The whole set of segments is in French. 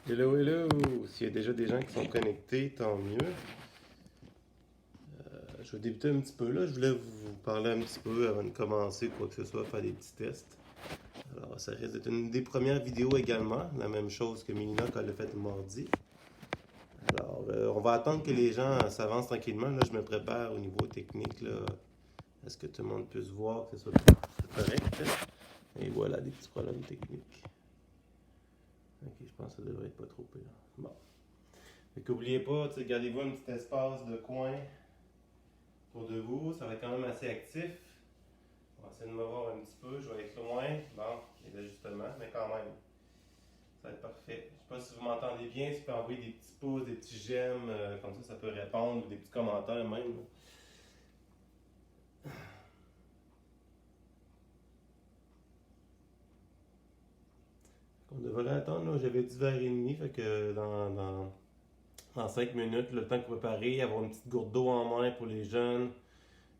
Hello, hello! S'il y a déjà des gens qui sont connectés, tant mieux. Je vais débuter un petit peu là. Je voulais vous parler un petit peu avant de commencer, quoi que ce soit, faire des petits tests. Alors, ça risque d'être une des premières vidéos également, la même chose que Mélina quand elle l'a fait mardi. Alors, on va attendre que les gens s'avancent tranquillement. Là, je me prépare au niveau technique, là, à ce que tout le monde puisse voir, que ce soit correct. Et voilà, des petits problèmes techniques. Ok, je pense que ça devrait être pas trop pire. Bon. Fait qu'oubliez pas, gardez-vous un petit espace de coin autour de vous. Ça va être quand même assez actif. On va essayer de me voir un petit peu. Je vais être loin. Bon, il y a l'ajustement, mais quand même. Ça va être parfait. Je sais pas si vous m'entendez bien. Si vous pouvez envoyer des petits pouces, des petits j'aime, comme ça peut répondre, ou des petits commentaires même. On devrait attendre, là. J'avais dit vers et demi, fait que dans 5 minutes, le temps de préparer, avoir une petite gourde d'eau en main pour les jeunes,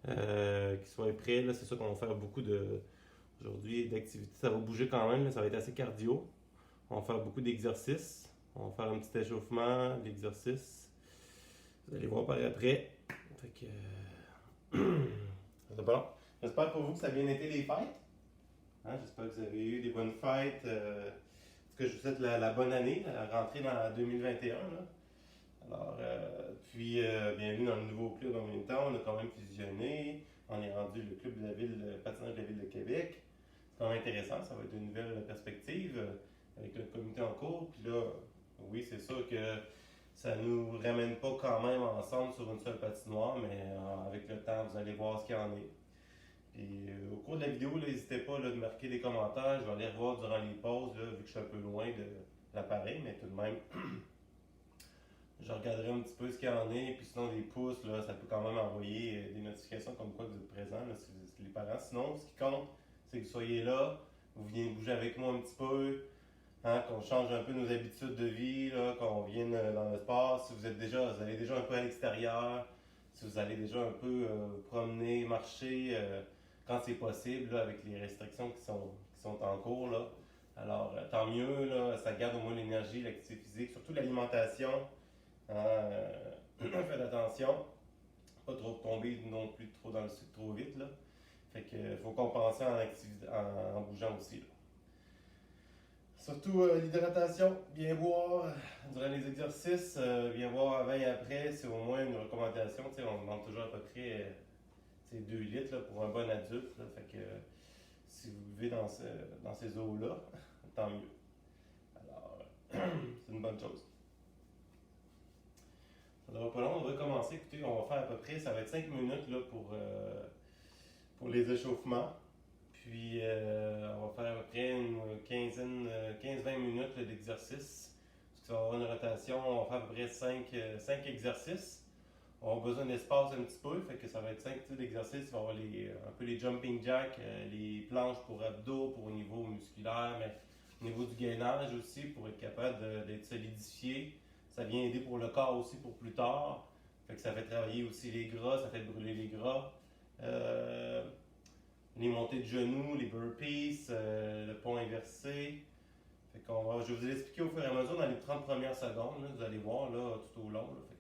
qui soient prêts. Là, c'est sûr qu'on va faire beaucoup aujourd'hui d'activités. Ça va bouger quand même, là, ça va être assez cardio. On va faire beaucoup d'exercices. On va faire un petit échauffement, d'exercices. Vous allez voir par après. Fait que. C'est bon. J'espère pour vous que ça a bien été les fêtes. Hein, j'espère que vous avez eu des bonnes fêtes. En tout cas, je vous souhaite la bonne année, la rentrée dans 2021. Là. Alors, bienvenue dans le nouveau club en même temps. On a quand même fusionné. On est rendu le club de la ville, le patinage de la ville de Québec. C'est quand même intéressant. Ça va être une nouvelle perspective avec le comité en cours. Puis là, oui, c'est sûr que ça nous ramène pas quand même ensemble sur une seule patinoire, mais avec le temps, vous allez voir ce qu'il y en est. Puis au cours de la vidéo, n'hésitez pas là, de marquer des commentaires. Je vais aller revoir durant les pauses, là, vu que je suis un peu loin de l'appareil, mais tout de même, je regarderai un petit peu ce qu'il y en est. Puis sinon, des pouces, là, ça peut quand même envoyer des notifications comme quoi que vous êtes présent, là, si les parents. Sinon, ce qui compte, c'est que vous soyez là, vous venez bouger avec moi un petit peu, hein, qu'on change un peu nos habitudes de vie, là, qu'on vienne dans le sport. Si vous allez déjà un peu à l'extérieur, si vous allez déjà un peu promener, marcher, quand c'est possible, là, avec les restrictions qui sont en cours. Là. Alors, tant mieux, là, ça garde au moins l'énergie, l'activité physique, surtout l'alimentation. Hein, faites attention, pas trop tomber non plus trop dans le sucre trop vite. Là. Fait que faut compenser en bougeant aussi. Là. Surtout l'hydratation, bien boire durant les exercices, bien boire avant et après, c'est au moins une recommandation. On demande toujours à peu près 2 litres là, pour un bon adulte. Là, fait que si vous vivez dans ces eaux-là, tant mieux. Alors, c'est une bonne chose. Ça ne devrait pas long, on va commencer. Écoutez, on va faire à peu près, ça va être 5 minutes là, pour les échauffements. Puis, on va faire à peu près une quinzaine, 15-20 minutes d'exercice. Parce que ça va avoir une rotation, on va faire à peu près 5 exercices. On a besoin d'espace un petit peu, fait que ça va être 5 types d'exercices. Il va y avoir un peu les jumping jacks, les planches pour abdos, pour au niveau musculaire, mais au niveau du gainage aussi, pour être capable d'être solidifié. Ça vient aider pour le corps aussi pour plus tard. Fait que ça fait travailler aussi les gras, ça fait brûler les gras. Les montées de genoux, les burpees, le pont inversé. Je vais vous expliquer au fur et à mesure dans les 30 premières secondes. Là, vous allez voir là, tout au long. Là, fait que,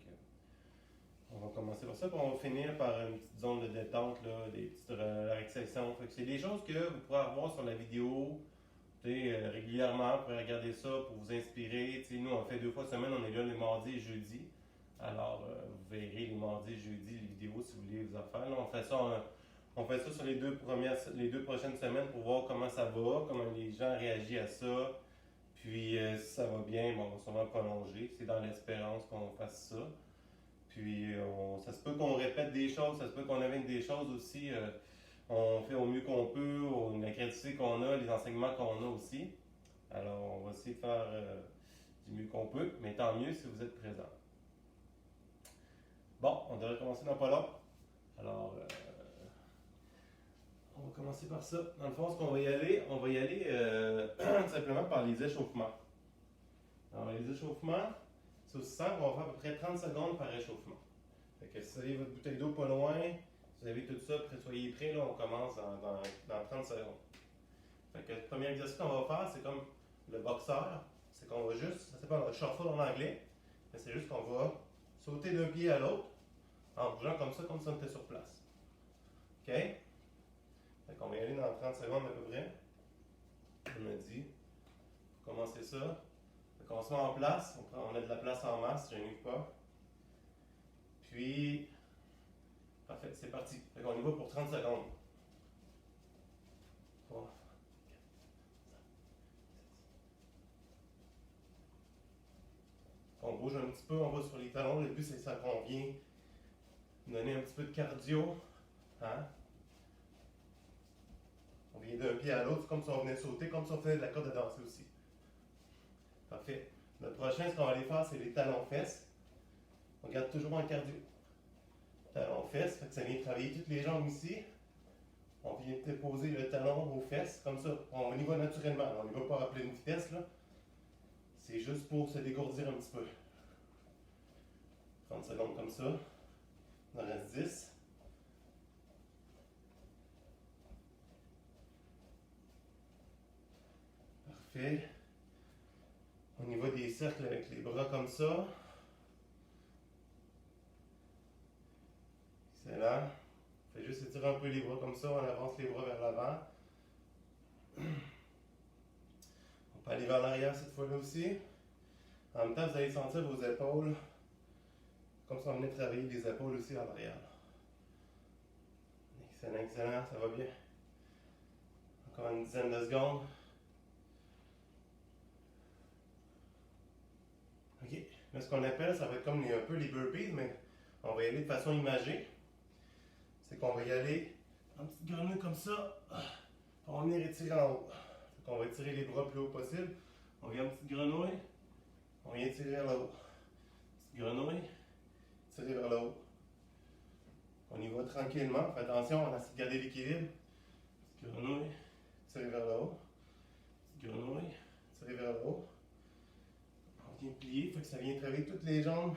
on va commencer par ça, puis on va finir par une petite zone de détente, là, des petites relaxations. Fait que c'est des choses que vous pourrez revoir sur la vidéo régulièrement. Vous pourrez regarder ça pour vous inspirer. Nous, on fait 2 fois semaine, on est là les mardis et jeudis. Alors, vous verrez les mardis et jeudis les vidéos si vous voulez vous en faire. Là, on fait ça sur les deux prochaines semaines pour voir comment ça va, comment les gens réagissent à ça. Puis si ça va bien, bon, on va sûrement prolonger. C'est dans l'espérance qu'on fasse ça. Puis ça se peut qu'on répète des choses, ça se peut qu'on invente des choses aussi. On fait au mieux qu'on peut, la créativité qu'on a, les enseignements qu'on a aussi. Alors on va essayer de faire du mieux qu'on peut, mais tant mieux si vous êtes présent. Bon, on devrait commencer dans pas long. Alors, on va commencer par ça. Dans le fond, ce qu'on va y aller, tout simplement par les échauffements. Alors, les échauffements, c'est aussi simple, on va faire à peu près 30 secondes par échauffement. Fait que si vous avez votre bouteille d'eau pas loin, si vous avez tout ça, soyez prêts, là, on commence dans 30 secondes. Fait que le premier exercice qu'on va faire, c'est comme le boxeur c'est qu'on va juste, ça s'appelle un shuffle en anglais, mais c'est juste qu'on va sauter d'un pied à l'autre en bougeant comme ça, comme si on était sur place. OK? Fait qu'on va y aller dans 30 secondes à peu près. On a dit, pour commencer ça. Fait qu'on se met en place, on a de la place en masse, je n'y pas. Puis, parfait, c'est parti. Fait qu'on y va pour 30 secondes. 3, on bouge un petit peu, on va sur les talons. Le but, c'est ça qu'on vient donner un petit peu de cardio. Hein? On vient d'un pied à l'autre, comme si on venait sauter, comme si on faisait de la corde à danser aussi. Parfait. Le prochain, ce qu'on va aller faire, c'est les talons-fesses. On garde toujours en cardio. Talons-fesses, fait que ça vient travailler toutes les jambes ici. On vient déposer le talon aux fesses, comme ça. On y va naturellement. On n'y va pas à pleine vitesse, là. C'est juste pour se dégourdir un petit peu. 30 secondes comme ça. Il en reste 10. Parfait. On y va des cercles avec les bras comme ça. Excellent. On fait juste étirer un peu les bras comme ça. On avance les bras vers l'avant. On peut aller vers l'arrière cette fois-là aussi. En même temps, vous allez sentir vos épaules. Comme si on venait travailler les épaules aussi en arrière. Excellent, excellent. Ça va bien. Encore une dizaine de secondes. OK. Là, ce qu'on appelle, ça va être comme un peu les burpees, mais on va y aller de façon imagée. C'est qu'on va y aller en petite grenouille comme ça. On va venir étirer en haut. On va étirer les bras plus haut possible. On vient en petite grenouille. On vient étirer vers le haut. Petite grenouille. Tirer vers le haut. On y va tranquillement. Fais attention, on essaie de garder l'équilibre. Petite grenouille. Tirer vers le haut. Petite grenouille. Tirer vers le haut. On vient plier, fait que ça vient travailler toutes les jambes,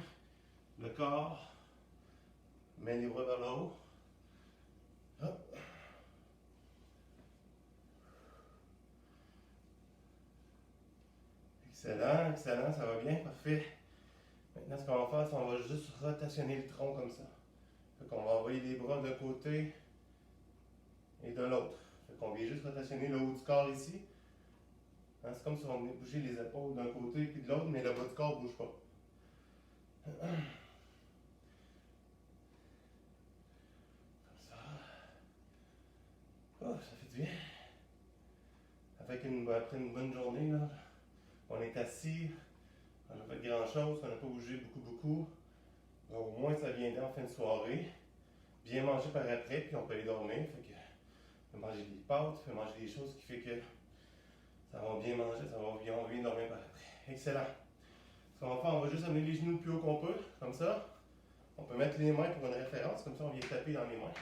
le corps. Mets les bras vers le haut. Hop. Excellent, excellent, ça va bien, parfait. Maintenant, ce qu'on va faire, c'est qu'on va juste rotationner le tronc comme ça. Fait qu'on va envoyer les bras d'un côté et de l'autre. Fait qu'on vient juste rotationner le haut du corps ici. Hein, c'est comme si on venait bouger les épaules d'un côté et de l'autre, mais le bas du corps ne bouge pas. Comme ça. Oh, ça fait du bien. Après une bonne journée, là, on est assis, on n'a pas fait grand chose, on n'a pas bougé beaucoup. Donc, au moins, ça vient en fin de soirée. Bien manger par après, puis on peut aller dormir. Fait que, on peut manger des pâtes, on peut manger des choses qui fait que ça va bien manger, on va bien dormir par après. Excellent. Ce qu'on va faire, on va juste amener les genoux le plus haut qu'on peut, comme ça. On peut mettre les mains pour une référence, comme ça on vient taper dans les mains.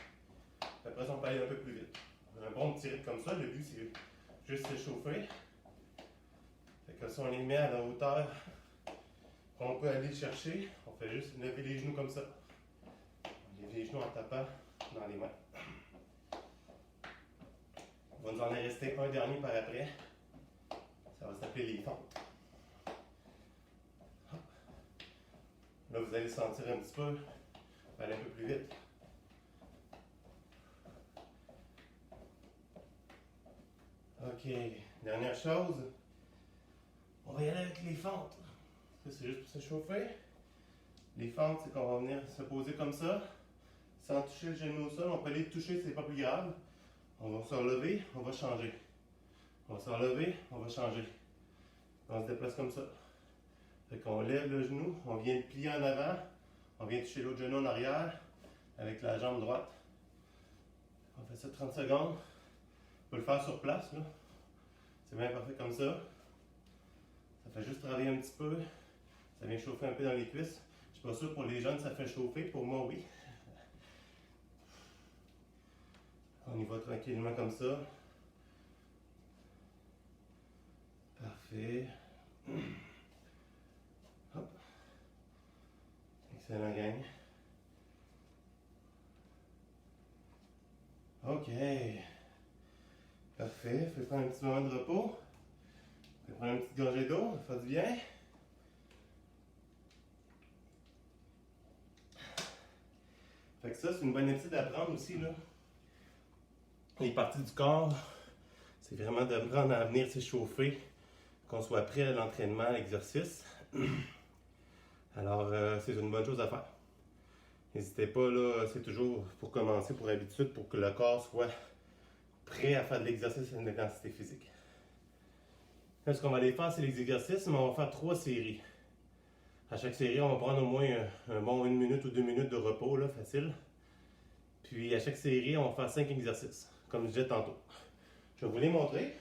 Puis après ça, on peut aller un peu plus vite. Un bon petit rythme comme ça, le but c'est juste s'échauffer. Fait que si on les met à la hauteur qu'on peut aller chercher, on fait juste lever les genoux comme ça. On lève les genoux en tapant dans les mains. On va nous en rester un dernier par après. Ça va s'appeler les fentes. Là, vous allez sentir un petit peu, aller un peu plus vite. OK, dernière chose, on va y aller avec les fentes. Ça, c'est juste pour s'échauffer. Les fentes, c'est qu'on va venir se poser comme ça, sans toucher le genou au sol. On peut aller toucher, c'est pas plus grave. On va se relever, on va changer. On va se relever, on va changer. On se déplace comme ça. Fait qu'on lève le genou, on vient le plier en avant, on vient toucher l'autre genou en arrière avec la jambe droite. On fait ça 30 secondes. On peut le faire sur place, là. C'est bien parfait comme ça. Ça fait juste travailler un petit peu. Ça vient chauffer un peu dans les cuisses. Je suis pas sûr pour les jeunes ça fait chauffer. Pour moi, oui. On y va tranquillement comme ça. Parfait. Hop. Excellent, gang. OK. Parfait. Fais prendre un petit moment de repos. Fais prendre prendre une petite gorgée d'eau, ça fait du bien. Fait que ça, c'est une bonne habitude à prendre aussi, là. Les parties du corps, c'est vraiment d'apprendre à venir s'échauffer, qu'on soit prêt à l'entraînement, à l'exercice. Alors, c'est une bonne chose à faire. N'hésitez pas, là, c'est toujours pour commencer, pour habitude, pour que le corps soit prêt à faire de l'exercice et de l'intensité physique. Là, ce qu'on va aller faire, c'est les exercices, mais on va faire 3 séries. À chaque série, on va prendre au moins un bon 1 minute ou 2 minutes de repos, là, facile. Puis à chaque série, on va faire 5 exercices, comme je disais tantôt. Je vais vous les montrer.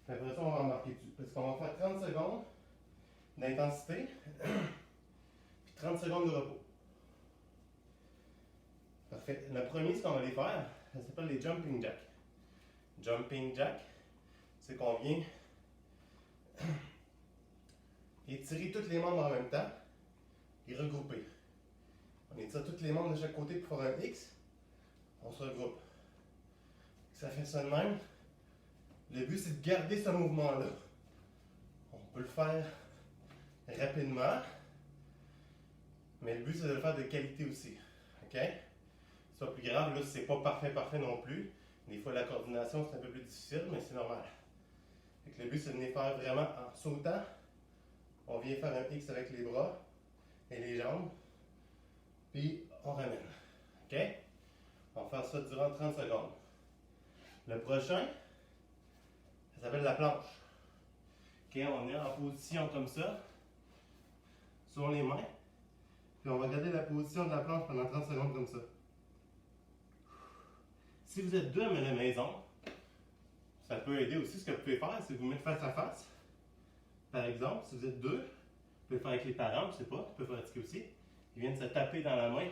Après ça, on va embarquer dessus. Parce qu'on va faire 30 secondes d'intensité, puis 30 secondes de repos. Parfait. Le premier, ce qu'on va aller faire, ça s'appelle les jumping jacks. Jumping jack, c'est qu'on vient étirer tous les membres en même temps et regrouper. On étire tous les membres de chaque côté pour faire un X. On se regroupe. Ça fait ça de même. Le but, c'est de garder ce mouvement-là. On peut le faire rapidement, mais le but, c'est de le faire de qualité aussi. OK? C'est pas plus grave, là, c'est pas parfait non plus. Des fois, la coordination, c'est un peu plus difficile, mais c'est normal. Fait que le but, c'est de venir faire vraiment en sautant. On vient faire un X avec les bras et les jambes, puis on ramène. OK? On va faire ça durant 30 secondes. Le prochain, ça s'appelle la planche. OK? On est en position comme ça, sur les mains, puis on va garder la position de la planche pendant 30 secondes comme ça. Si vous êtes deux à la maison, ça peut aider aussi. Ce que vous pouvez faire, c'est vous mettre face à face. Par exemple, si vous êtes deux, vous pouvez le faire avec les parents, je sais pas, vous pouvez faire pratiquer aussi. Ils viennent se taper dans la main.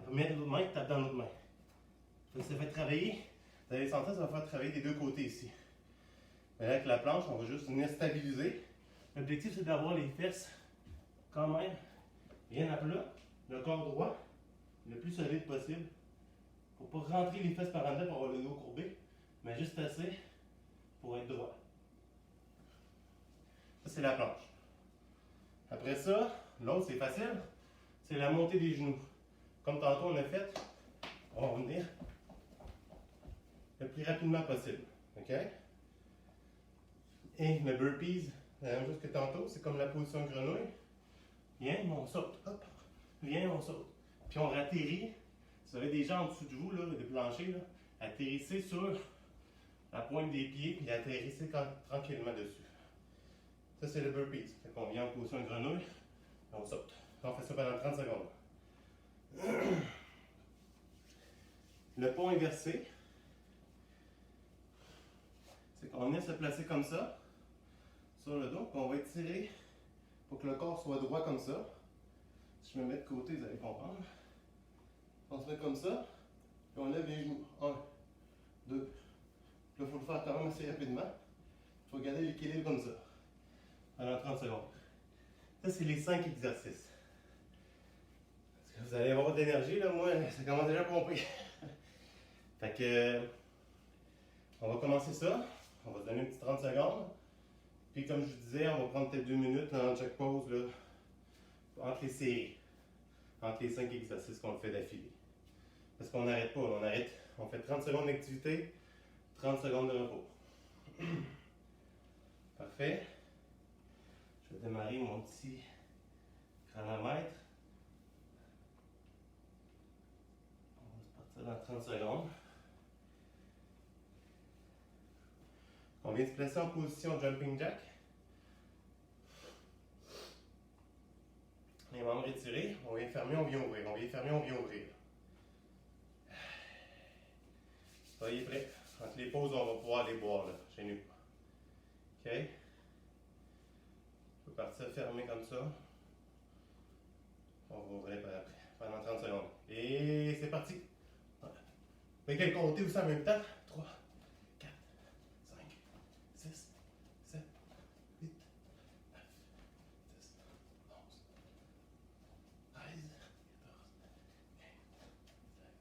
Ils mettent l'autre main, ils tapent dans l'autre main. Ça fait travailler. Vous allez sentir, ça va faire travailler des deux côtés ici. Mais là, avec la planche, on va juste venir stabiliser. L'objectif, c'est d'avoir les fesses quand même bien à plat, le corps droit, le plus solide possible. Pour pas rentrer les fesses par en dedans pour avoir le dos courbé, mais juste assez pour être droit. Ça, c'est la planche. Après ça, l'autre, c'est facile, c'est la montée des genoux. Comme tantôt on a fait, on va venir le plus rapidement possible. OK? Et le burpees, la même chose que tantôt, c'est comme la position grenouille. Viens, on saute. Hop. Viens, on saute. Puis on atterrit. Si vous avez des gens en dessous de vous, là, le plancher, là, atterrissez sur la pointe des pieds, puis atterrissez tranquillement dessus. Ça, c'est le burpees. Fait qu'on vient en position grenouille, et on saute. On fait ça pendant 30 secondes. Le pont inversé, c'est qu'on vient se placer comme ça, sur le dos, puis on va étirer pour que le corps soit droit comme ça. Si je me mets de côté, vous allez comprendre. On se met comme ça, puis on lève les genoux. 1, 2. Là, il faut le faire quand même assez rapidement. Il faut garder l'équilibre comme ça, pendant 30 secondes. Ça, c'est les 5 exercices. Parce que vous allez avoir de l'énergie, là, moi, ça commence déjà à pomper. Fait que, on va commencer ça. On va se donner une petite 30 secondes. Puis, comme je vous disais, on va prendre peut-être 2 minutes dans chaque pause, là, entre les séries. Entre les 5 exercices qu'on fait d'affilée. Parce qu'on n'arrête pas, on arrête. On fait 30 secondes d'activité, 30 secondes de repos. Parfait. Je vais démarrer mon petit chronomètre. On va se partir dans 30 secondes. On vient se placer en position jumping jack. Les membres étirés, on vient fermer, on vient ouvrir. On vient fermer, on vient ouvrir. Soyez prêts. Entre les pauses, on va pouvoir les boire là, chez nous. OK? On peut partir fermé comme ça. On va ouvrir par après, pendant 30 secondes. Et c'est parti. Vous pouvez compter aussi en même temps. 3, 4, 5, 6, 7, 8, 9, 10, 11, 13, 14, 15, 16, 17, 18,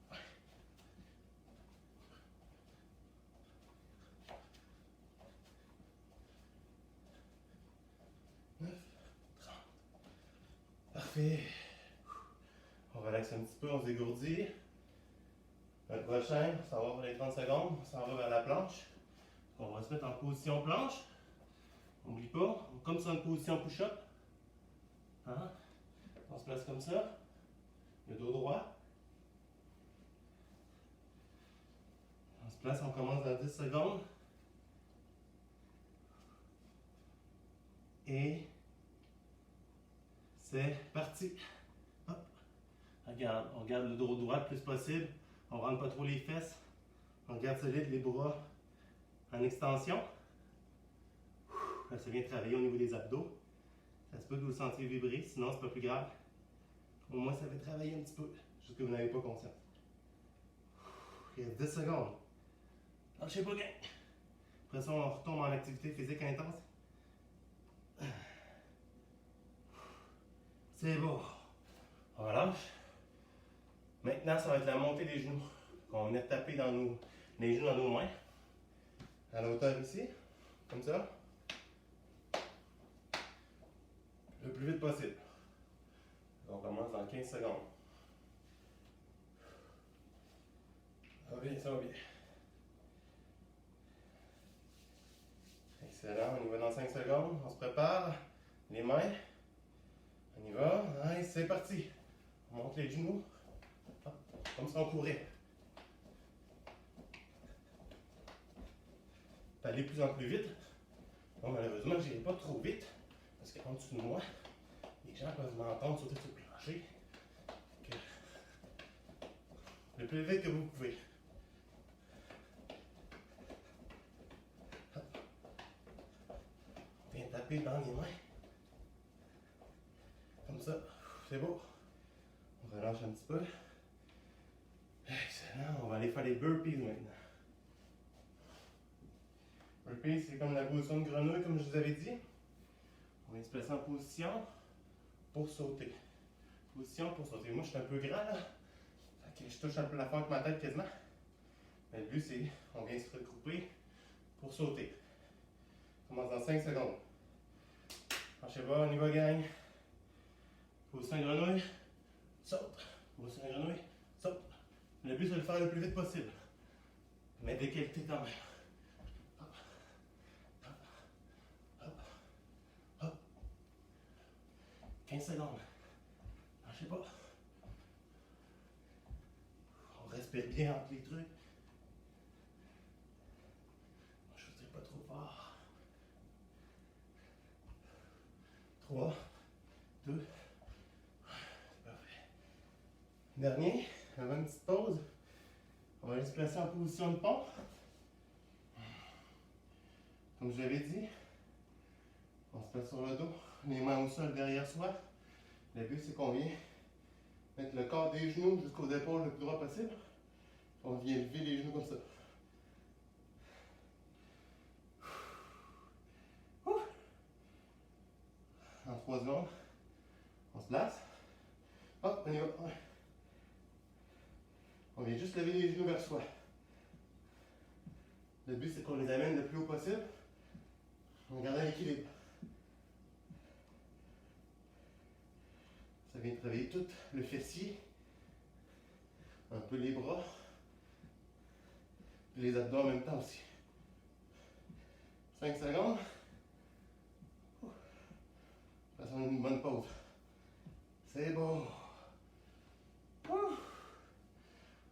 19, 20. Parfait. On relaxe un petit peu, on se dégourdit. Le prochain, on s'en va pour les 30 secondes, on s'en va vers la planche. On va se mettre en position planche. N'oublie pas, comme sur une position push-up. Hein? On se place comme ça. Le dos droit. On se place, on commence dans 10 secondes. Et c'est parti. Hop. Regarde, on garde le dos droit le plus possible. On ne rentre pas trop les fesses. On garde solide les bras en extension. Là, ça vient travailler au niveau des abdos. Ça se peut que vous le sentiez vibrer, sinon c'est pas plus grave. Au moins, ça fait travailler un petit peu, juste que vous n'avez pas conscience. Il reste 10 secondes. Lâchez pas, gang. Après ça, on retombe en activité physique intense. C'est beau. On relâche. Maintenant, ça va être la montée des genoux. On va venir taper dans les genoux dans nos mains. À la hauteur ici, comme ça. Le plus vite possible. On commence dans 15 secondes. Ça va bien, ça va bien. Excellent, on y va dans 5 secondes. On se prépare. Les mains. On y va. Nice, c'est parti. On monte les genoux. Comme si on courait. Aller de plus en plus vite. Bon, malheureusement, je n'irai pas trop vite. Parce qu'en dessous de moi, les gens peuvent m'entendre sauter sur le plancher. Le plus vite que vous pouvez. Hop. On vient taper dans les mains. Comme ça. C'est beau. On relâche un petit peu. Excellent. On va aller faire les burpees maintenant. Burpees, c'est comme la position de grenouille, comme je vous avais dit. On vient se placer en position pour sauter. Position pour sauter. Moi, je suis un peu grand là. Fait que je touche un peu la plafond avec ma tête quasiment. Mais le but, c'est on vient se regrouper pour sauter. On commence dans 5 secondes. Lâchez pas, on y va, gang. Position de grenouille. Saute. Position de grenouille. Saute. Le but, c'est de le faire le plus vite possible. Mais de qualité quand même. Hop. Hop. Hop. Hop. 15 secondes. Lâchez pas. On respire bien entre les trucs. Je ne tire pas trop fort. 3, 2, c'est parfait. Dernier, avant une petite pause, on va aller se placer en position de pont. Comme je l'avais dit, on se place sur le dos, les mains au sol derrière soi. Le but, c'est qu'on vient mettre le corps des genoux jusqu'aux épaules le plus droit possible. On vient lever les genoux comme ça. En 3 secondes, on se place. Hop, on y va. On vient juste lever les genoux vers soi. Le but, c'est qu'on les amène le plus haut possible en gardant l'équilibre. Ça vient travailler tout le fessier, un peu les bras, et les abdos en même temps aussi. 5 secondes. Faisons une bonne pause. C'est beau.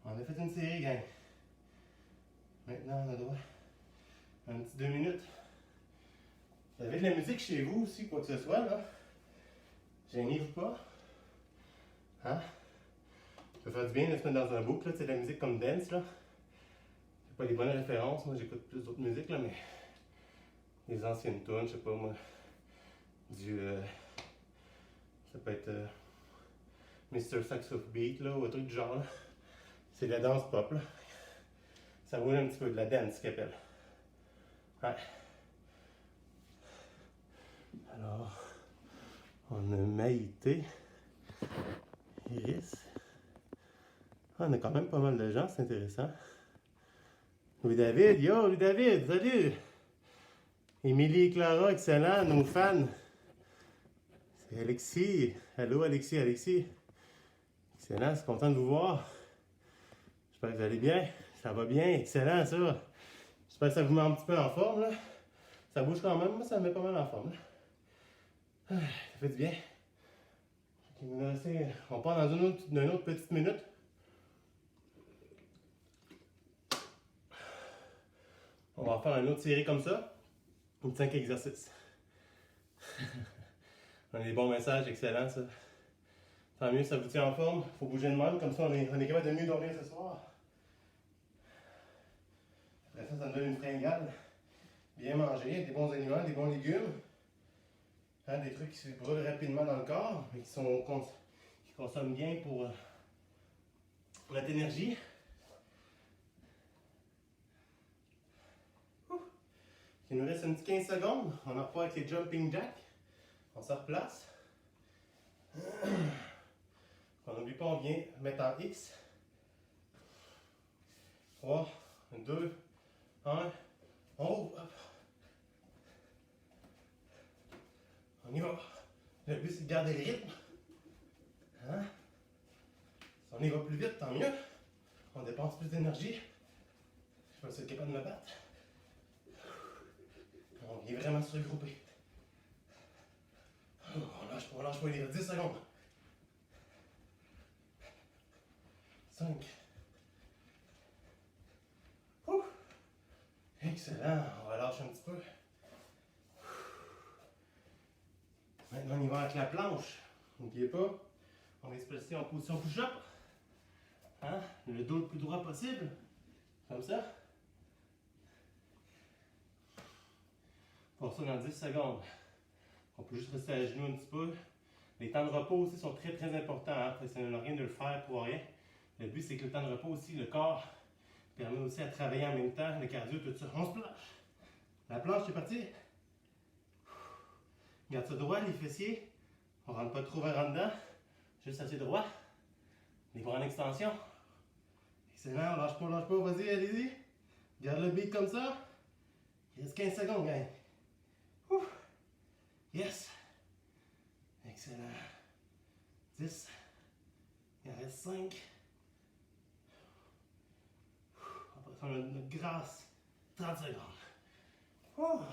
On a fait une série, gang. Maintenant, on a droit à un petit 2 minutes. Vous avez de la musique chez vous aussi, quoi que ce soit, là. Gênez-vous pas. Hein? Ça peut faire du bien de se mettre dans un boucle, là. C'est de la musique comme dance, là. C'est pas les bonnes références. Moi, j'écoute plus d'autres musiques, là, mais les anciennes tunes, je sais pas, moi. Ça peut être Mr. Sax of Beat, là, ou un truc du genre, là. C'est de la danse pop, là. Ça vaut un petit peu de la dance, qu'il appelle. Ouais. Alors, on a Maïté, Iris. Ah, on a quand même pas mal de gens, c'est intéressant. Louis-David, yo, Louis-David, salut! Émilie et Clara, excellent, nos fans. Et Alexis, allô Alexis, Alexis. Excellent, je suis content de vous voir. J'espère que vous allez bien. Ça va bien, excellent ça. J'espère que ça vous met un petit peu en forme là. Ça bouge quand même, moi ça me met pas mal en forme là. Ça fait du bien. On part dans une autre petite minute. On va faire une autre série comme ça. Une 5 exercices. On a des bons messages, excellent ça. Tant mieux, ça vous tient en forme. Faut bouger de même, comme ça on est capable de mieux dormir ce soir. Après ça, ça me donne une fringale. Bien manger, des bons aliments, des bons légumes. Hein, des trucs qui se brûlent rapidement dans le corps, mais qui consomment bien pour notre énergie. Il nous reste un petit 15 secondes. On en repart avec les jumping jacks. On se replace. On n'oublie pas, on vient mettre en X. 3, 2, 1. On roule. On y va. Le but, c'est de garder le rythme. Hein? Si on y va plus vite, tant mieux. On dépense plus d'énergie. Je vais être capable de me battre. On vient vraiment se regrouper. On lâche pas, il reste 10 secondes. 5. Excellent, on va lâcher un petit peu. Maintenant, on y va avec la planche. N'oubliez pas, on va se placer en position push-up. Hein? Le dos le plus droit possible. Comme ça. Pour ça, dans 10 secondes. On peut juste rester à genoux un petit peu. Les temps de repos aussi sont très très importants. Hein? Ça ne n'a rien de le faire pour rien. Le but, c'est que le temps de repos aussi, le corps permet aussi à travailler en même temps, le cardio, tout ça. On se planche. La planche, c'est parti. Garde ça droit, les fessiers. On ne rentre pas trop vers en dedans. Juste assez droit. Les bras en extension. Excellent, lâche pas, vas-y, allez-y. Garde le beat comme ça. Il reste 15 secondes, gang. Yes. Excellent. 10. Il en reste 5. On va faire notre grâce. 30 secondes.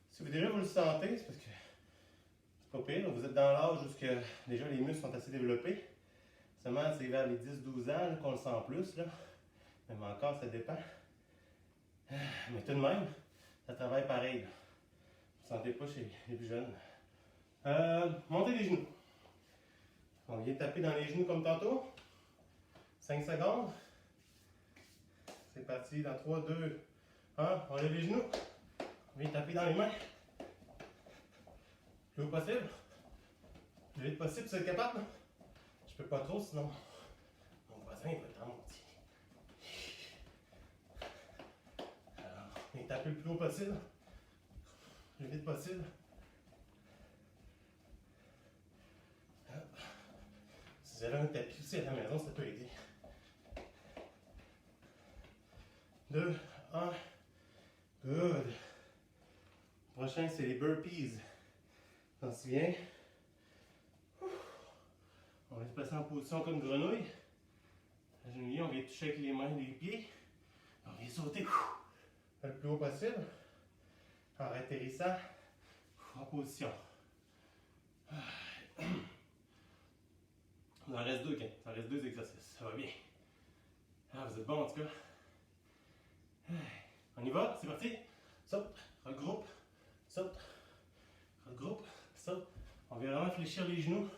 Si vous déjà vous le sentez, c'est parce que c'est pas pire. Vous êtes dans l'âge où déjà les muscles sont assez développés. Seulement c'est vers les 10-12 ans qu'on le sent plus. Là. Même encore, ça dépend. Mais tout de même, ça travaille pareil. Là. Vous ne sentez pas chez les plus jeunes. Montez les genoux. On vient taper dans les genoux comme tantôt. 5 secondes. C'est parti dans 3, 2, 1. On lève les genoux. On vient taper dans les mains. Le plus haut possible. Le plus vite possible, si vous êtes capable. Je peux pas trop, sinon mon voisin il va être en monter. Alors, on vient taper le plus haut possible. Le plus vite possible. Si vous avez un tapis aussi à la maison, ça peut aider. 2, 1. Good. Prochain, c'est les burpees. On s'en souvient. On va se placer en position comme grenouille. Agenouillé, on vient toucher avec les mains et les pieds. On vient sauter le plus haut possible. En atterrissant en position. Il en reste 2, Ken. Il en reste 2 exercices. Ça va bien. Ah, vous êtes bon en tout cas. On y va, c'est parti. Saute, regroupe, saute, regroupe, saute. On vient vraiment fléchir les genoux.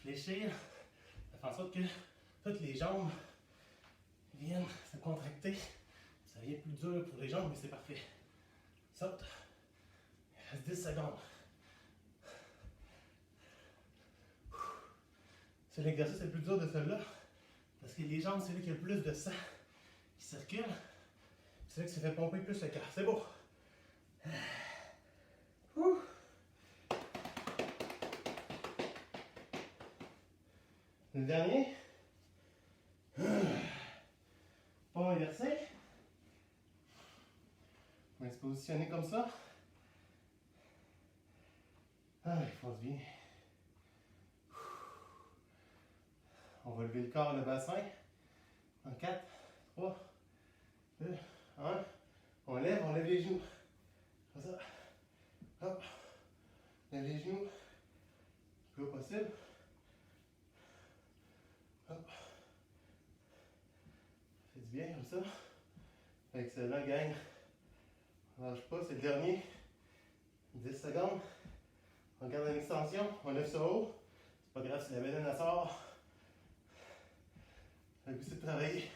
Fléchir. Ça fait en sorte que toutes les jambes viennent se contracter. Ça devient plus dur pour les jambes, mais c'est parfait. Saute. Il reste 10 secondes. C'est l'exercice le plus dur de celui-là. Parce que les jambes, c'est là qu'il y a le plus de sang qui circule. C'est là que ça fait pomper plus le cœur. C'est beau. Le dernier. Pas inversé. On va se positionner comme ça. Ah, il fonce bien. On va lever le corps, le bassin. En 4, 3, 2, 1. On lève les genoux. Comme ça. Hop. Lève les genoux. Le plus haut possible. Hop. Fait du bien comme ça. Excellent, gang. On lâche pas, c'est le dernier. 10 secondes. On garde une extension. On lève ça haut. C'est pas grave si la bédaine sort. Le but c'est de travailler.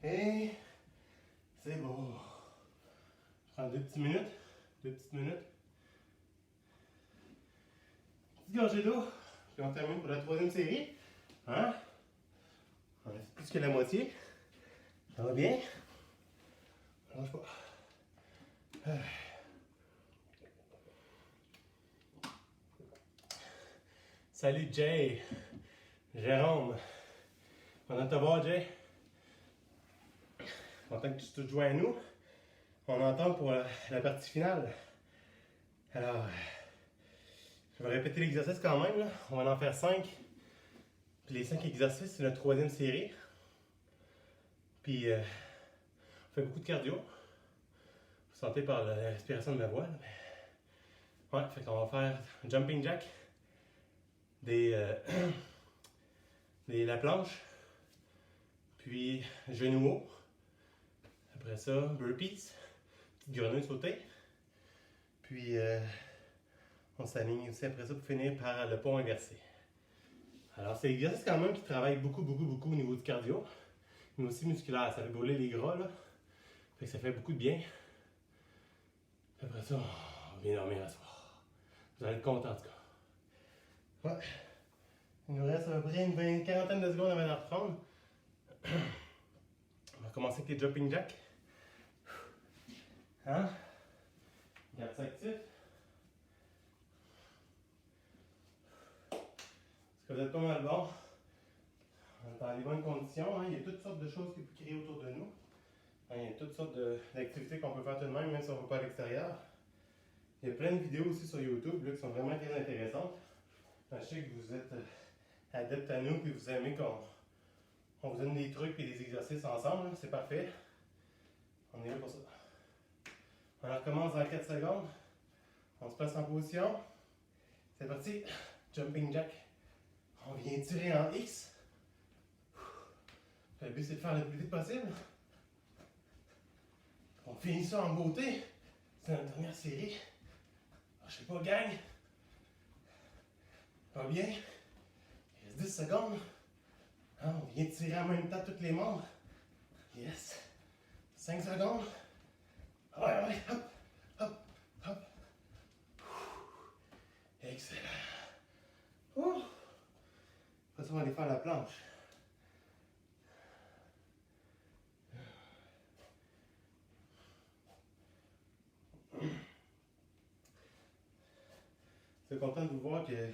Et c'est beau. Je prends 2 petites minutes. 2 petites minutes. Petite gorgée d'eau. Puis on termine pour la 3e série. Hein? On a fait plus que la moitié. Ça va bien? Ça lâche pas. Salut Jay. Jérôme. Content de te voir, Jay. Content que tu te joins à nous. On entend pour la partie finale. Alors, je vais répéter l'exercice quand même. Là. On va en faire 5. Puis les 5 exercices, c'est notre 3e série. Puis, on fait beaucoup de cardio. Vous sentez par la respiration de ma voix. Là, mais... Ouais, fait qu'on va faire un jumping jack, la planche, puis genoux haut. Après ça, burpees, petite grenouille sautée. Puis, on s'aligne aussi après ça pour finir par le pont inversé. Alors, c'est l'exercice quand même qui travaille beaucoup au niveau du cardio, mais aussi musculaire. Ça fait brûler les gras, là. Fait que ça fait beaucoup de bien. Puis après ça, on va bien dormir à soir. Vous allez être content en tout cas. Ouais. Il nous reste à peu près une quarantaine de secondes avant de reprendre. On va commencer avec les jumping jacks. Hein? Garde ça actif. Est-ce que vous êtes pas mal bon? On est dans les bonnes conditions. Hein? Il y a toutes sortes de choses qui peuvent créer autour de nous. Hein? Il y a toutes sortes d'activités qu'on peut faire tout de même si on ne va pas à l'extérieur. Il y a plein de vidéos aussi sur YouTube là, qui sont vraiment très intéressantes. Je sais que vous êtes adeptes à nous et vous aimez qu'on vous donne des trucs et des exercices ensemble. C'est parfait. On est là pour ça. On recommence dans 4 secondes. On se place en position. C'est parti. Jumping jack. On vient tirer en X. Le but c'est de faire le plus vite possible. On finit ça en beauté. C'est notre dernière série. Je sais pas, gang. Pas bien. Il reste 10 secondes. Hein, on vient tirer en même temps tous les membres. Yes. 5 secondes. Ouais, hop, hop, hop. Excellent. Après ça, on va aller faire la planche. Je suis content de vous voir que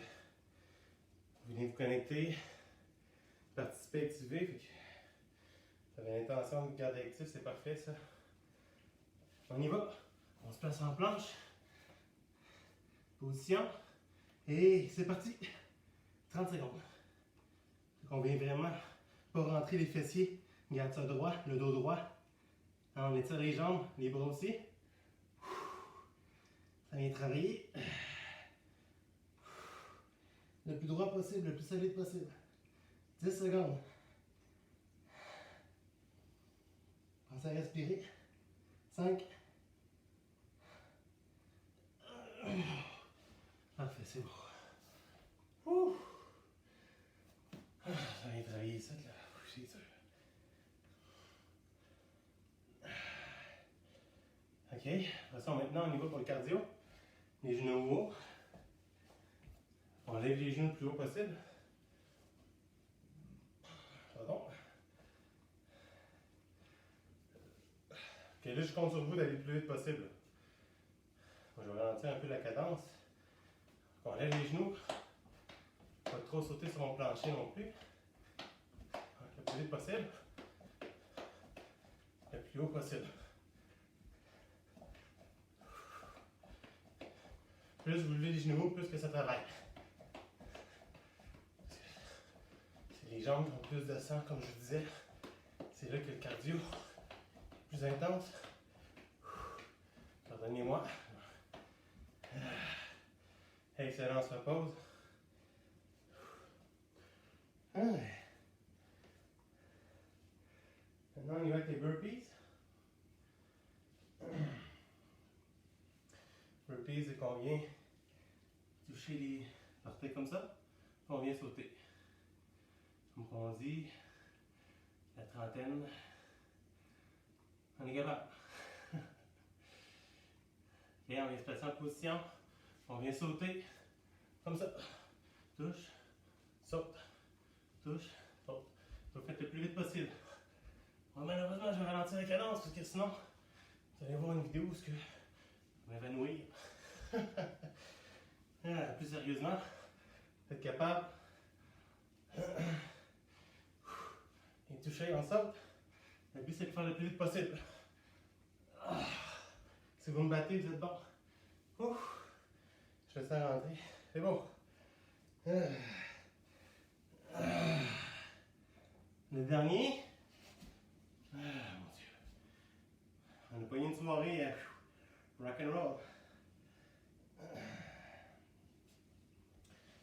vous venez vous connecter, participer, activer. Vous avez l'intention de garder actif, c'est parfait ça. On y va. On se place en planche. Position. Et c'est parti. 30 secondes. On vient vraiment pas rentrer les fessiers. Garde ça droit, le dos droit. On étire les jambes, les bras aussi. Ça vient travailler. Le plus droit possible, le plus solide possible. 10 secondes. Pensez à respirer. 5. Parfait, c'est beau. Ça vient travailler ça, là. C'est sûr. OK. Après ça, maintenant, on y va pour le cardio. Les genoux hauts. On lève les genoux le plus haut possible. Pardon. OK, là, je compte sur vous d'aller le plus vite possible. Moi, je vais ralentir un peu la cadence. On lève les genoux. Pas trop sauter sur mon plancher non plus. Donc, le plus vite possible. Le plus haut possible. Plus vous levez les genoux, plus que ça travaille. Les jambes ont plus de sang, comme je vous disais. C'est là que le cardio est plus intense. Pardonnez-moi. Excellent, se repose. Maintenant, on y va avec les burpees. Burpees, c'est qu'on vient toucher les orteils comme ça, puis on vient sauter. Comme on dit, la trentaine, on est capable. Ok, on vient se placer en position, on vient sauter, comme ça. Touche, saute, touche, saute. Vous faites le plus vite possible. Bon, malheureusement, je vais ralentir la cadence parce que sinon, vous allez voir une vidéo où je vais m'évanouir. Plus sérieusement, vous êtes capable. Et toucher, on saute. Le but, c'est de faire le plus vite possible. Si vous me battez, vous êtes bon. Je laisse ça rentrer. C'est bon. Le dernier. Mon Dieu. On a pogné une soirée rock and roll.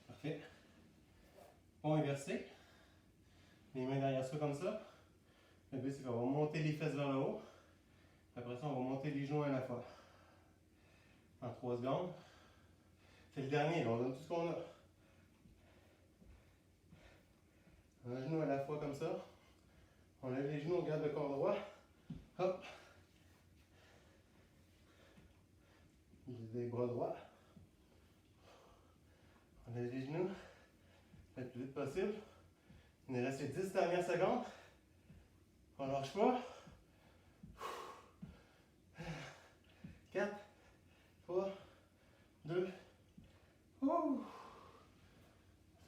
Parfait. Pont inversé. Les mains derrière soi comme ça. Le but, c'est qu'on va monter les fesses vers le haut. Après ça, on va monter les genoux à la fois. En 3 secondes. C'est le dernier, là. On donne tout ce qu'on a. Un genou à la fois comme ça. On lève les genoux, on garde le corps droit. Hop. Les bras droits. On lève les genoux. Le plus vite possible. Il nous reste les 10 dernières secondes. On ne lâche pas. 4, 3, 2.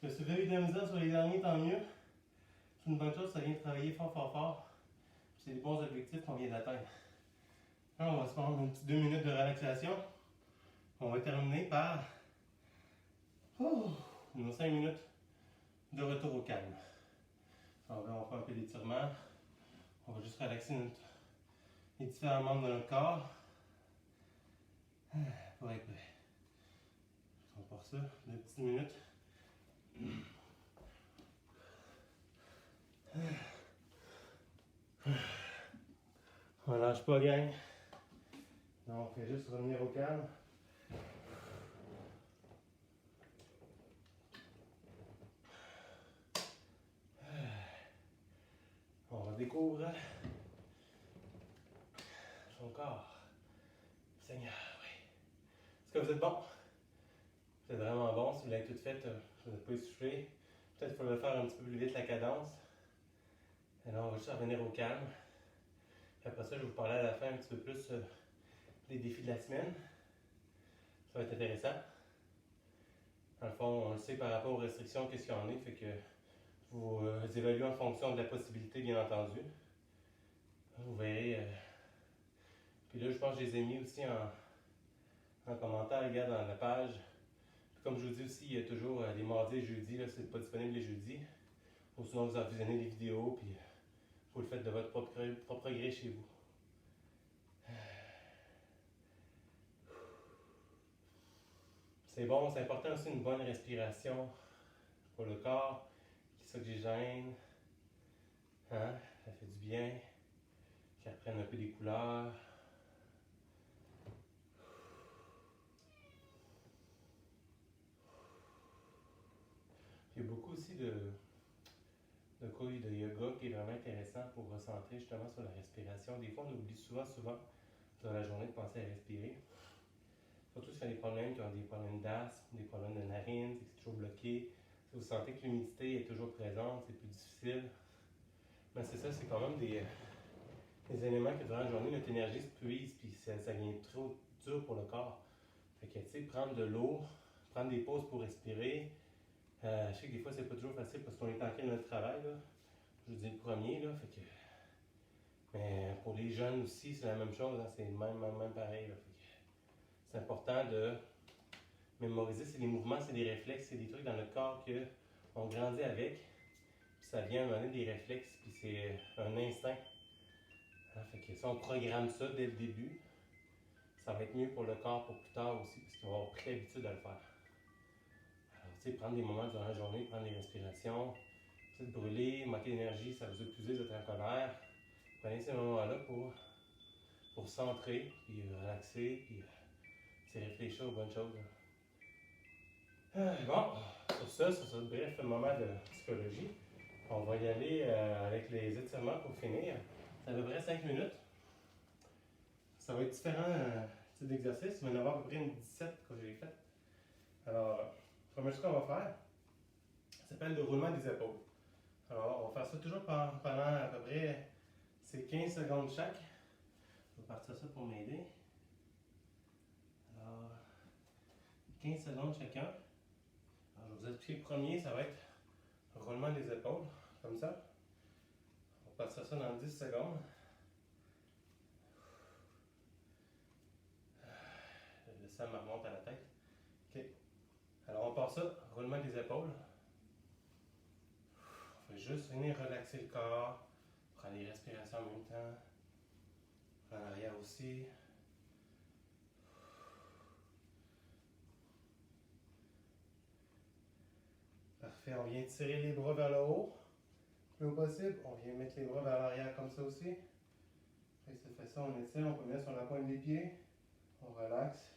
Parce que si vous avez eu de la misère sur les derniers, tant mieux. C'est une bonne chose, ça vient de travailler fort, fort, fort. C'est des bons objectifs qu'on vient d'atteindre. Là, on va se prendre une petite 2 minutes de relaxation. On va terminer par nos 5 minutes de retour au calme. On va faire un peu d'étirement. On va juste relaxer les différents membres de notre corps pour être prêt. On part ça, 2 petites minutes. On lâche pas, gang. Non, on fait juste revenir au calme. On redécouvre son corps. Seigneur, oui. Est-ce que vous êtes bon? Vous êtes vraiment bon. Si vous l'avez tout fait, vous n'êtes pas essoufflé. Peut-être qu'il faut le faire un petit peu plus vite la cadence. Alors, on va juste revenir au calme. Puis après ça, je vais vous parler à la fin un petit peu plus des défis de la semaine. Ça va être intéressant. Dans le fond, on le sait par rapport aux restrictions, qu'est-ce qu'il y en a. Fait que vous évaluez en fonction de la possibilité, bien entendu. Vous verrez. Puis là, je pense que je les ai mis aussi en commentaire, regarde, dans la page. Puis comme je vous dis aussi, il y a toujours les mardis et jeudis, là, c'est pas disponible les jeudis. Ou sinon, vous en visionnez les vidéos, puis vous le faites de votre propre gré chez vous. C'est bon, c'est important aussi une bonne respiration pour le corps, qui s'oxygène. Hein? Ça fait du bien. Qui reprenne un peu des couleurs. Il y a beaucoup aussi de couilles de yoga qui est vraiment intéressant pour recentrer justement sur la respiration. Des fois, on oublie souvent dans la journée de penser à respirer. Surtout si on a des problèmes qui ont des problèmes d'asthme, des problèmes de narine, c'est toujours bloqué. Si vous sentez que l'humidité est toujours présente, c'est plus difficile. Mais c'est ça, c'est quand même des éléments que durant la journée, notre énergie se puise, puis ça devient trop dur pour le corps. Fait que, tu sais, prendre de l'eau, prendre des pauses pour respirer. Je sais que des fois, c'est pas toujours facile parce qu'on est en train de notre travail, là. Je vous dis le premier, là, fait que... Mais pour les jeunes aussi, c'est la même chose, hein, c'est même pareil, là. Fait que c'est important de mémoriser, c'est des mouvements, c'est des réflexes, c'est des trucs dans notre corps qu'on grandit avec. Puis ça vient donner des réflexes, puis c'est un instinct. Hein, fait que si on programme ça dès le début, ça va être mieux pour le corps pour plus tard aussi, parce qu'il va avoir pris l'habitude de le faire. Alors, tu sais, prendre des moments durant la journée, prendre des respirations, peut-être brûler, manquer d'énergie, ça vous épuiser, vous êtes en colère. Prenez ces moments-là pour centrer, puis relaxer, puis réfléchir aux bonnes choses. Bon, sur ça sera un bref moment de psychologie. On va y aller avec les étirements pour finir. Ça à peu près 5 minutes. Ça va être différents types d'exercices, mais il y en a à peu près une 17 que j'ai fait. Alors, la première chose qu'on va faire, ça s'appelle le roulement des épaules. Alors, on va faire ça toujours pendant à peu près 15 secondes chaque. Je vais partir ça pour m'aider. Alors, 15 secondes chacun. Alors, je vais vous expliquer le premier, ça va être le roulement des épaules, comme ça. On va passer ça dans 10 secondes. Le sang me remonte à la tête. OK. Alors, on part ça, roulement des épaules. On fait juste venir relaxer le corps. Prendre les respirations en même temps. En arrière aussi. Parfait. On vient tirer les bras vers le haut. Le plus haut possible. On vient mettre les bras vers l'arrière comme ça aussi. Après, si on fait ça, on étire. On peut mettre sur la pointe des pieds. On relaxe.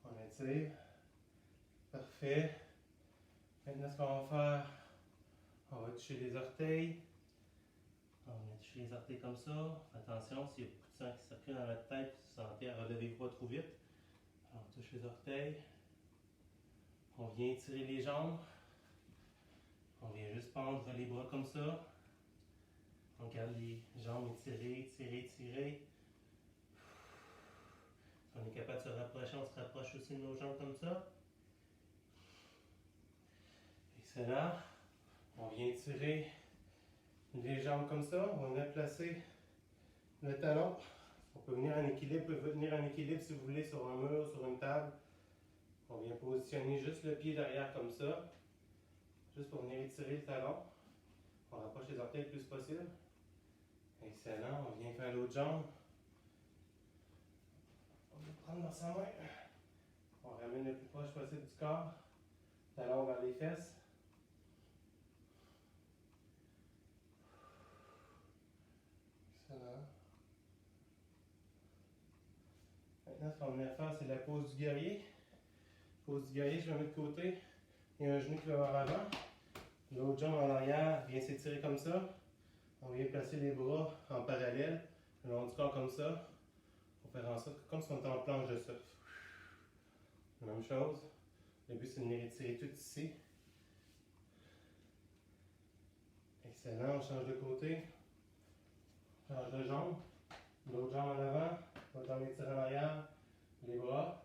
On étire. Parfait. Maintenant, ce qu'on va faire, on va toucher les orteils. On va toucher les orteils comme ça. Attention, s'il y a beaucoup de sang qui circule dans votre tête, vous sentez à relever pas trop vite. Alors, on touche les orteils. On vient étirer les jambes. On vient juste pendre les bras comme ça. On garde les jambes étirées, étirées, étirées. Si on est capable de se rapprocher, on se rapproche aussi de nos jambes comme ça. Excellent. On vient étirer les jambes comme ça. On va placer le talon. On peut venir en équilibre. Vous pouvez venir en équilibre si vous voulez sur un mur, sur une table. On vient positionner juste le pied derrière comme ça. Juste pour venir étirer le talon. On rapproche les orteils le plus possible. Excellent. On vient faire l'autre jambe. On va prendre dans sa main. On ramène le plus proche possible du corps. Talon vers les fesses. Excellent. Maintenant, ce qu'on va venir faire, c'est la pose du guerrier. Pose du guerrier, je vais mettre de côté. Il y a un genou qui va vers l'avant. L'autre jambe en arrière vient s'étirer comme ça. On vient placer les bras en parallèle, le long du corps comme ça, pour faire en sorte que comme si on était en planche de surf. Même chose. Le but, c'est de venir étirer tout ici. Excellent. On change de côté. Change de jambe. L'autre jambe en avant. L'autre jambe étire en arrière. Les bras.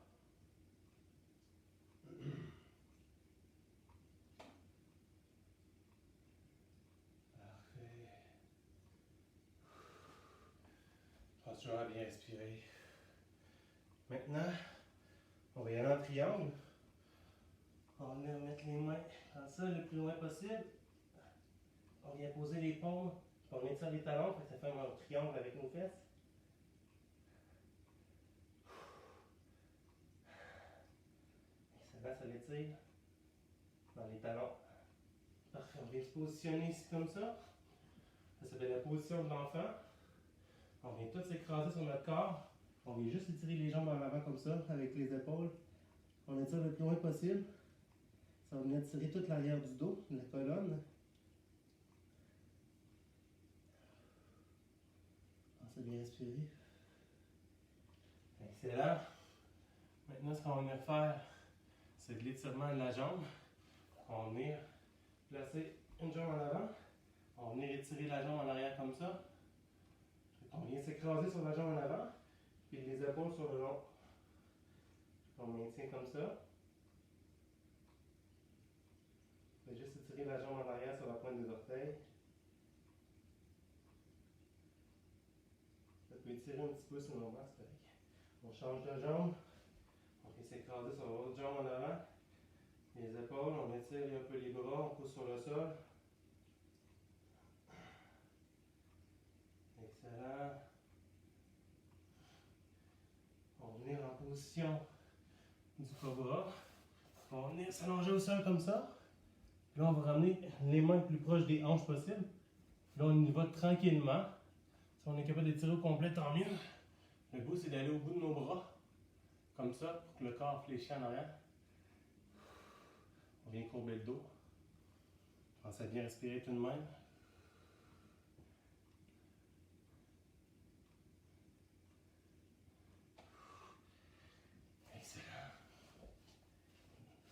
Parfait. Pense toujours à bien respirer. Maintenant, on va y aller en triangle. On va mettre les mains comme ça le plus loin possible. On vient poser les paumes. On vient tirer les talons, ça fait un triangle avec nos fesses. Excellent, ça l'étire dans les talons. Parfait, on vient se positionner ici comme ça. Ça s'appelle la position de l'enfant. On vient tout s'écraser sur notre corps. On vient juste étirer les jambes en avant comme ça, avec les épaules. On étire le plus loin possible. Ça va venir tirer toute l'arrière du dos, de la colonne. Pensez bien respirer. Excellent. Maintenant, ce qu'on va venir faire, c'est de l'étirement de la jambe. On va venir placer une jambe en avant. On va venir étirer la jambe en arrière comme ça. On vient s'écraser sur la jambe en avant, puis les épaules sur le long. On maintient comme ça. On va juste étirer la jambe en arrière sur la pointe des orteils. Ça peut étirer un petit peu sur nos bras, c'est correct. On change de jambe. On vient s'écraser sur l'autre jambe en avant. Les épaules, on étire un peu les bras, on pousse sur le sol. Excellent. On va venir en position du cobra. On va venir s'allonger au sol comme ça. Là, on va ramener les mains le plus proches des hanches possible. Là, on y va tranquillement. Si on est capable d'étirer au complet, tant mieux. Le but, c'est d'aller au bout de nos bras. Comme ça, pour que le corps fléchisse en arrière. On vient courber le dos. Pensez à bien respirer tout de même. Excellent.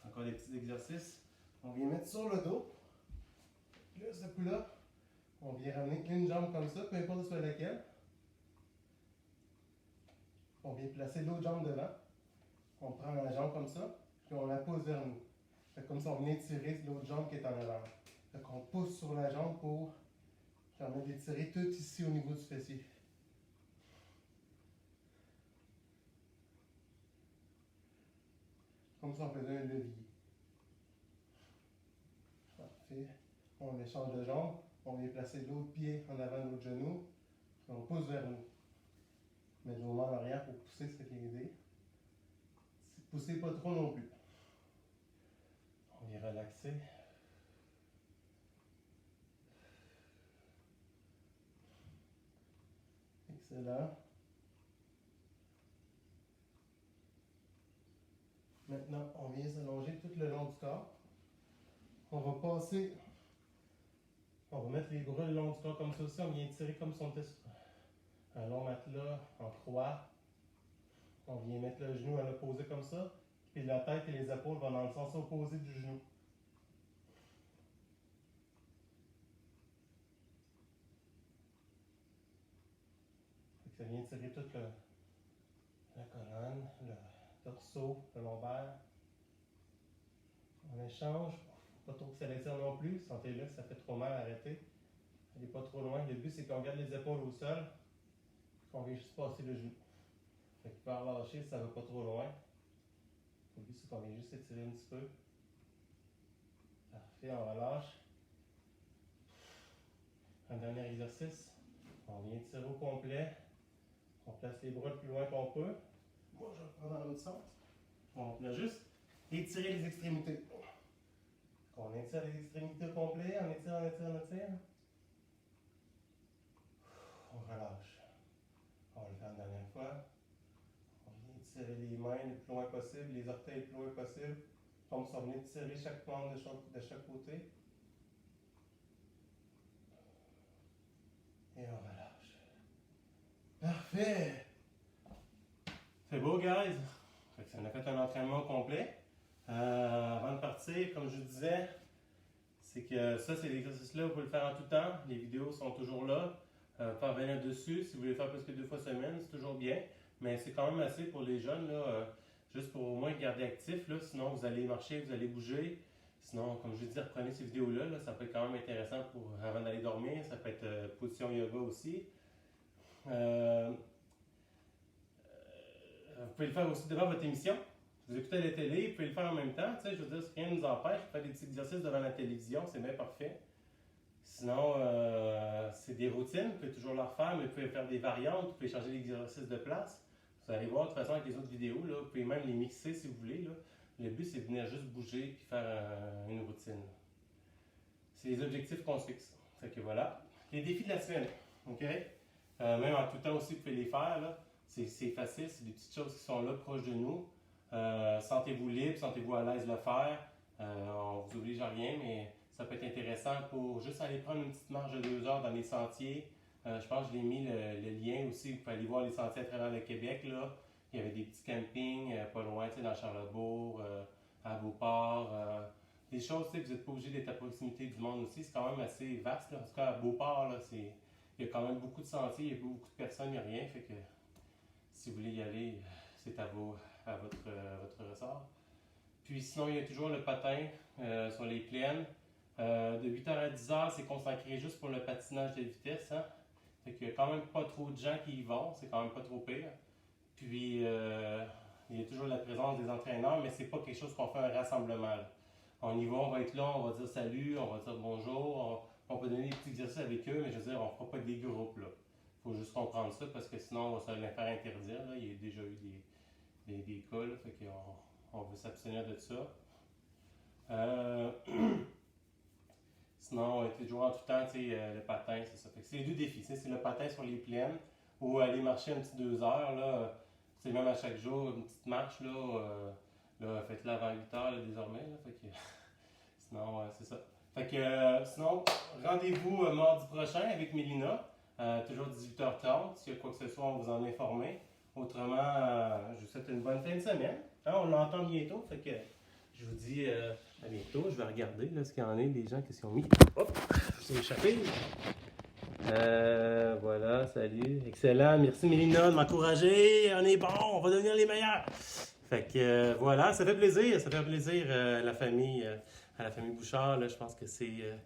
Encore des petits exercices. On vient mettre sur le dos. Là, ce coup-là, on vient ramener une jambe comme ça, peu importe soit laquelle. On vient placer l'autre jambe devant. On prend la jambe comme ça, puis on la pose vers nous. Fait comme ça, on vient tirer l'autre jambe qui est en avant. Fait qu'on pousse sur la jambe pour permettre d'étirer tout ici au niveau du fessier. Comme ça, on faisait un levier. Parfait. On échange de jambe. On vient placer l'autre pied en avant de l'autre genou. Puis on pousse vers nous. Mettre vos mains en arrière pour pousser, c'est ce qui est l'idée. Poussez pas trop non plus. On vient relaxer. Excellent. Maintenant, on vient s'allonger tout le long du corps. On va passer, on va mettre les bras le long du corps comme ça aussi. On vient tirer comme si on était sur un long matelas en croix. On vient mettre le genou à l'opposé comme ça. Puis la tête et les épaules vont dans le sens opposé du genou. Ça vient tirer toute la colonne, le torseau, le lombaire. On échange. Pas trop que ça l'étire non plus. Sentez-le, ça fait trop mal, arrêtez. Allez pas trop loin. Le but, c'est qu'on garde les épaules au sol. Qu'on vient juste passer le genou. Fait qu'il peut relâcher si ça va pas trop loin. Le but, c'est qu'on vient juste étirer un petit peu. Parfait, on relâche. Un dernier exercice. On vient tirer au complet. On place les bras le plus loin qu'on peut. Moi, je vais le prendre dans l'autre sens. On vient juste étirer les extrémités. On étire les extrémités au complet. On étire, on étire, on étire. On relâche. On va le faire une dernière fois. On vient étirer les mains le plus loin possible, les orteils le plus loin possible. Comme si on venait tirer chaque membre de chaque côté. Et on relâche. Parfait! C'est beau, guys! Fait que ça en a fait un entraînement complet. Avant de partir, comme je vous disais, c'est que ça, c'est l'exercice-là, vous pouvez le faire en tout temps. Les vidéos sont toujours là. Pas revenir dessus. Si vous voulez faire plus que 2 fois semaine, c'est toujours bien. Mais c'est quand même assez pour les jeunes, là, juste pour au moins garder actif. Là. Sinon, vous allez marcher, vous allez bouger. Sinon, comme je vous dis, reprenez ces vidéos-là. Là, ça peut être quand même intéressant pour avant d'aller dormir. Ça peut être position yoga aussi. Vous pouvez le faire aussi devant votre émission. Vous écoutez la télé, vous pouvez le faire en même temps. Je veux dire, rien ne nous empêche de faire des petits exercices devant la télévision, c'est bien parfait. Sinon, c'est des routines, vous pouvez toujours leur faire, mais vous pouvez faire des variantes, vous pouvez changer l'exercice de place. Vous allez voir de toute façon avec les autres vidéos, là, vous pouvez même les mixer si vous voulez. Là. Le but, c'est de venir juste bouger et faire une routine. C'est les objectifs qu'on se fixe. Fait que voilà. Les défis de la semaine. OK? Même en tout temps aussi, vous pouvez les faire. Là. C'est facile, c'est des petites choses qui sont là proches de nous. Sentez-vous libre, sentez-vous à l'aise de le faire. On vous oblige à rien, mais ça peut être intéressant pour juste aller prendre une petite marche de 2 heures dans les sentiers. Je pense que je l'ai mis le lien aussi. Vous pouvez aller voir les sentiers à travers le Québec. Là. Il y avait des petits campings pas loin, dans Charlesbourg, à Beauport. Des choses, vous n'êtes pas obligé d'être à proximité du monde aussi. C'est quand même assez vaste. Là. En tout cas, à Beauport, là, il y a quand même beaucoup de sentiers, il y a beaucoup de personnes, il n'y a rien. Fait que si vous voulez y aller, c'est à votre ressort. Puis sinon, il y a toujours le patin sur les plaines. De 8h à 10h, c'est consacré juste pour le patinage de vitesse. Hein? Fait qu'il n'y a quand même pas trop de gens qui y vont, c'est quand même pas trop pire. Puis il y a toujours la présence des entraîneurs, mais c'est pas quelque chose qu'on fait un rassemblement. Là. On y va, on va être là, on va dire salut, on va dire bonjour, on peut donner des petits exercices avec eux, mais je veux dire, on fera pas des groupes là. Faut juste comprendre ça parce que sinon on va se les faire interdire. Là. Il y a déjà eu des cas, là, fait qu'on veut s'abstenir de ça. Euh, Sinon, tu es joueur tout le temps, le patin, c'est ça. Fait que c'est les deux défis. C'est le patin sur les plaines ou aller marcher un petit 2 heures. Là, même à chaque jour, une petite marche. Faites-la avant 8 heures là, désormais. Là, fait que, sinon, c'est ça. Fait que, sinon, rendez-vous mardi prochain avec Mélina. Toujours 18h30. S'il y a quoi que ce soit, on va vous en informer. Autrement, je vous souhaite une bonne fin de semaine. Hein, on l'entend bientôt. Fait que je vous dis à bientôt. Je vais regarder là, ce qu'il y en a, les gens qui s'y ont mis. Hop, c'est échappé. Voilà, salut. Excellent. Merci Mélina de m'encourager. On est bon, on va devenir les meilleurs. Fait que voilà, ça fait plaisir. Ça fait plaisir à la famille Bouchard. Là, je pense que c'est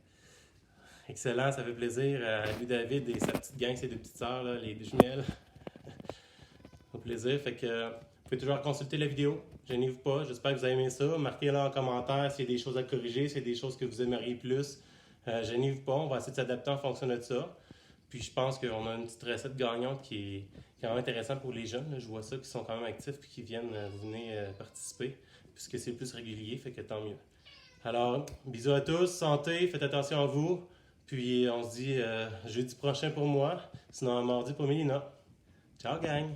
excellent. Ça fait plaisir à lui, David et sa petite gang, ses deux petites sœurs, là, les deux jumelles. Ça fait plaisir. Fait que vous pouvez toujours consulter la vidéo. Gênez-vous pas. J'espère que vous avez aimé ça. Marquez-le en commentaire s'il y a des choses à corriger, s'il y a des choses que vous aimeriez plus. Gênez-vous pas. On va essayer de s'adapter en fonction de ça. Puis je pense qu'on a une petite recette gagnante qui est quand même intéressante pour les jeunes. Là. Je vois ça qui sont quand même actifs et qui viennent venir participer, puisque c'est plus régulier, fait que tant mieux. Alors, bisous à tous, santé, faites attention à vous. Puis on se dit jeudi prochain pour moi, sinon mardi pour Mélina. Ciao gang!